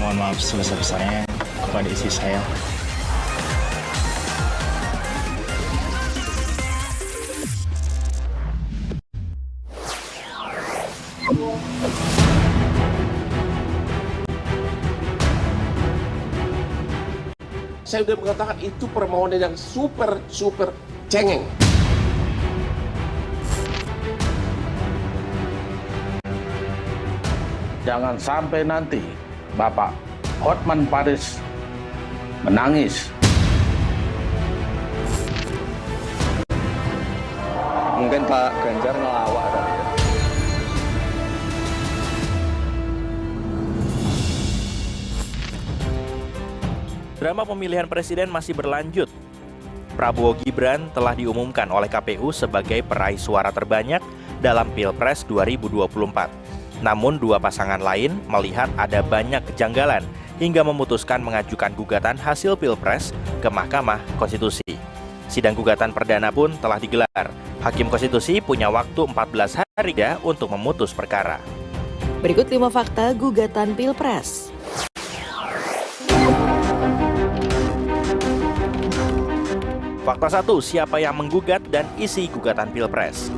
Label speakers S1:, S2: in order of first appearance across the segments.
S1: mohon maaf sebesar-besarnya kepada istri saya.
S2: Saya sudah mengatakan itu permohonan yang super cengeng.
S3: Jangan sampai nanti Bapak Hotman Paris menangis.
S4: Mungkin Pak Ganjar ngelawak tadi.
S5: Drama pemilihan presiden masih berlanjut. Prabowo Gibran telah diumumkan oleh KPU sebagai peraih suara terbanyak dalam Pilpres 2024. Namun dua pasangan lain melihat ada banyak kejanggalan hingga memutuskan mengajukan gugatan hasil Pilpres ke Mahkamah Konstitusi. Sidang gugatan perdana pun telah digelar. Hakim Konstitusi punya waktu 14 hari untuk memutus perkara.
S6: Berikut 5 fakta gugatan Pilpres.
S5: Fakta 1, siapa yang menggugat dan isi gugatan Pilpres.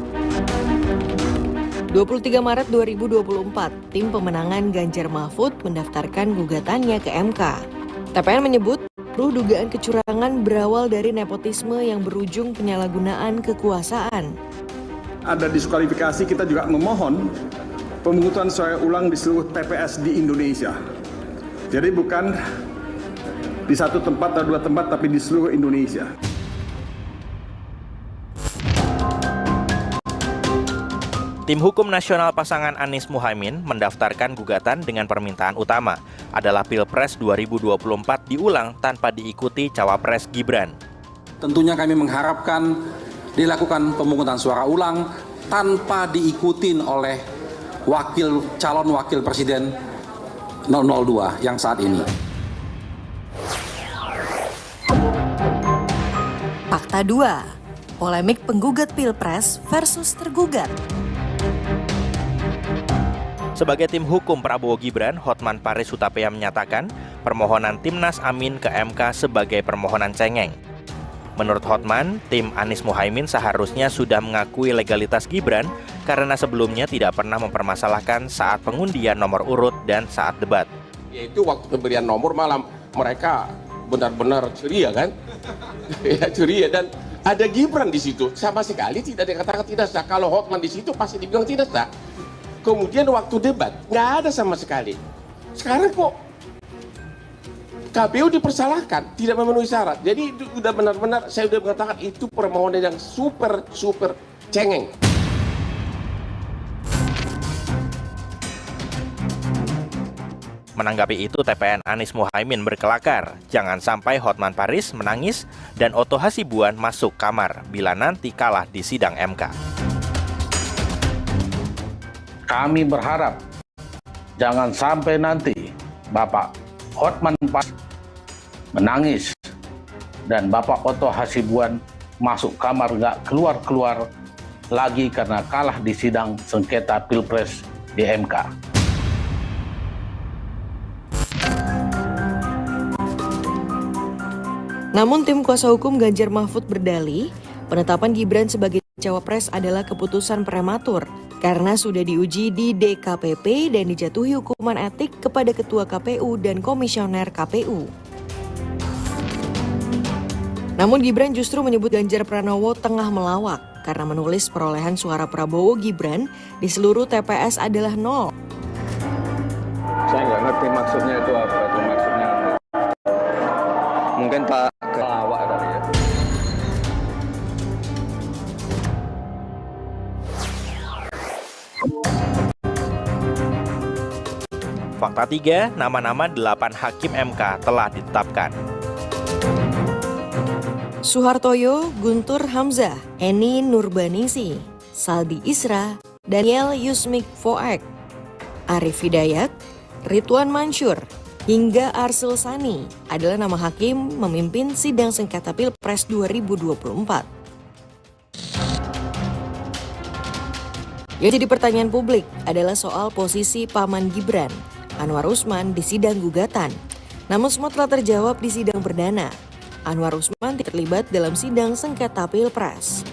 S6: 23 Maret 2024, tim pemenangan Ganjar Mahfud mendaftarkan gugatannya ke MK. TPN menyebut, dugaan kecurangan berawal dari nepotisme yang berujung penyalahgunaan kekuasaan.
S7: Ada diskualifikasi, kita juga memohon pemungutan suara ulang di seluruh TPS di Indonesia. Jadi bukan di satu tempat atau dua tempat, tapi di seluruh Indonesia.
S5: Tim Hukum Nasional pasangan Anies Muhaimin mendaftarkan gugatan dengan permintaan utama adalah Pilpres 2024 diulang tanpa diikuti Cawapres Gibran.
S8: Tentunya kami mengharapkan dilakukan pemungutan suara ulang tanpa diikutin oleh calon wakil presiden 002 yang saat ini.
S6: Fakta 2, polemik penggugat Pilpres versus tergugat.
S5: Sebagai tim hukum Prabowo Gibran, Hotman Paris Hutapea menyatakan permohonan Timnas Amin ke MK sebagai permohonan cengeng. Menurut Hotman, tim Anies Muhaimin seharusnya sudah mengakui legalitas Gibran karena sebelumnya tidak pernah mempermasalahkan saat pengundian nomor urut dan saat debat.
S2: Yaitu waktu pemberian nomor malam, mereka benar-benar ceria kan? Ya ceria, dan ada Gibran di situ. Sama sekali tidak dikatakan tidak sah. Kalau Hotman di situ pasti dibilang tidak sah. Kemudian waktu debat nggak ada sama sekali. Sekarang kok KPU dipersalahkan, tidak memenuhi syarat. Jadi itu udah benar-benar, saya udah mengatakan itu permohonan yang super cengeng.
S5: Menanggapi itu, TPN Anies Muhaimin berkelakar, jangan sampai Hotman Paris menangis dan Otto Hasibuan masuk kamar bila nanti kalah di sidang MK.
S3: Kami berharap jangan sampai nanti Bapak Hotman Paris menangis dan Bapak Otto Hasibuan masuk kamar nggak keluar-keluar lagi karena kalah di sidang sengketa Pilpres di MK.
S6: Namun tim kuasa hukum Ganjar Mahfud berdalih, penetapan Gibran sebagai cawapres adalah keputusan prematur karena sudah diuji di DKPP dan dijatuhi hukuman etik kepada Ketua KPU dan Komisioner KPU. Namun Gibran justru menyebut Ganjar Pranowo tengah melawak karena menulis perolehan suara Prabowo Gibran di seluruh TPS adalah 0.
S4: Saya nggak ngerti maksudnya itu apa itu maksudnya. Mungkin Pak ngelawak tadi ya.
S5: Fakta 3, nama-nama 8 hakim MK telah ditetapkan.
S6: Suhartoyo, Guntur Hamzah, Eni Nurbanisi, Saldi Isra, Daniel Yusmik Foek, Arif Hidayat, Ridwan Mansur, hingga Arsul Sani adalah nama hakim memimpin sidang sengketa Pilpres 2024. Yang jadi pertanyaan publik adalah soal posisi Paman Gibran. Anwar Usman di sidang gugatan. Namun semua telah terjawab di sidang perdana. Anwar Usman tidak terlibat dalam sidang sengketa Pilpres.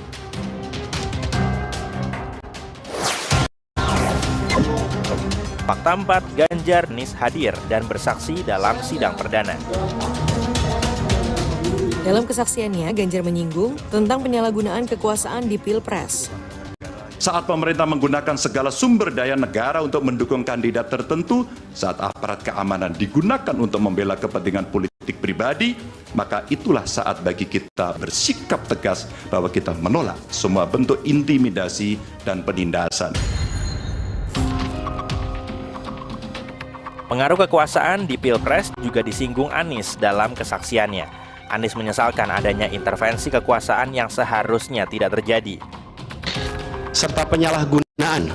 S5: Fakta 4, Ganjar Anies hadir dan bersaksi dalam sidang perdana.
S6: Dalam kesaksiannya, Ganjar menyinggung tentang penyalahgunaan kekuasaan di Pilpres.
S9: Saat pemerintah menggunakan segala sumber daya negara untuk mendukung kandidat tertentu, saat aparat keamanan digunakan untuk membela kepentingan politik pribadi, maka itulah saat bagi kita bersikap tegas bahwa kita menolak semua bentuk intimidasi dan penindasan.
S5: Pengaruh kekuasaan di Pilpres juga disinggung Anies dalam kesaksiannya. Anies menyesalkan adanya intervensi kekuasaan yang seharusnya tidak terjadi.
S10: Serta penyalahgunaan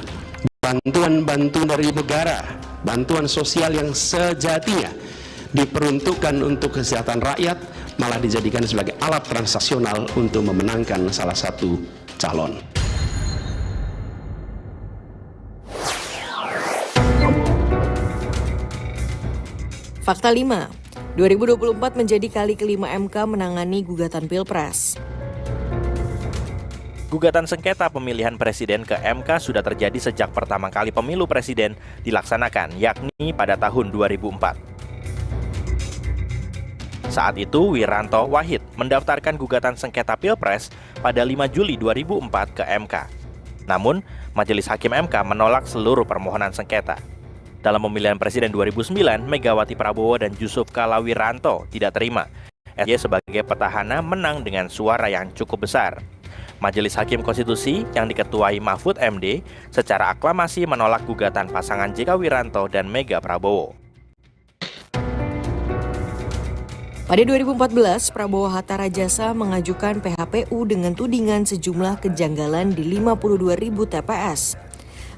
S10: bantuan-bantuan dari negara, bantuan sosial yang sejatinya diperuntukkan untuk kesehatan rakyat, malah dijadikan sebagai alat transaksional untuk memenangkan salah satu calon.
S6: Fakta 5, 2024 menjadi kali kelima MK menangani gugatan Pilpres.
S5: Gugatan sengketa pemilihan presiden ke MK sudah terjadi sejak pertama kali pemilu presiden dilaksanakan, yakni pada tahun 2004. Saat itu, Wiranto Wahid mendaftarkan gugatan sengketa Pilpres pada 5 Juli 2004 ke MK. Namun, Majelis Hakim MK menolak seluruh permohonan sengketa. Dalam pemilihan presiden 2009, Megawati Prabowo dan Yusuf Kala Wiranto tidak terima. SY sebagai petahana menang dengan suara yang cukup besar. Majelis Hakim Konstitusi yang diketuai Mahfud MD secara aklamasi menolak gugatan pasangan JK Wiranto dan Mega Prabowo.
S6: Pada 2014, Prabowo Hatta Rajasa mengajukan PHPU dengan tudingan sejumlah kejanggalan di 52.000 TPS.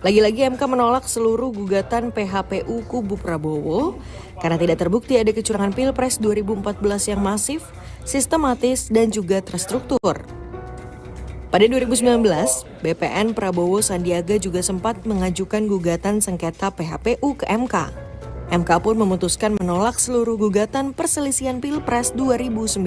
S6: Lagi-lagi MK menolak seluruh gugatan PHPU kubu Prabowo karena tidak terbukti ada kecurangan Pilpres 2014 yang masif, sistematis, dan juga terstruktur. Pada 2019, BPN Prabowo Sandiaga juga sempat mengajukan gugatan sengketa PHPU ke MK. MK pun memutuskan menolak seluruh gugatan perselisihan Pilpres 2019.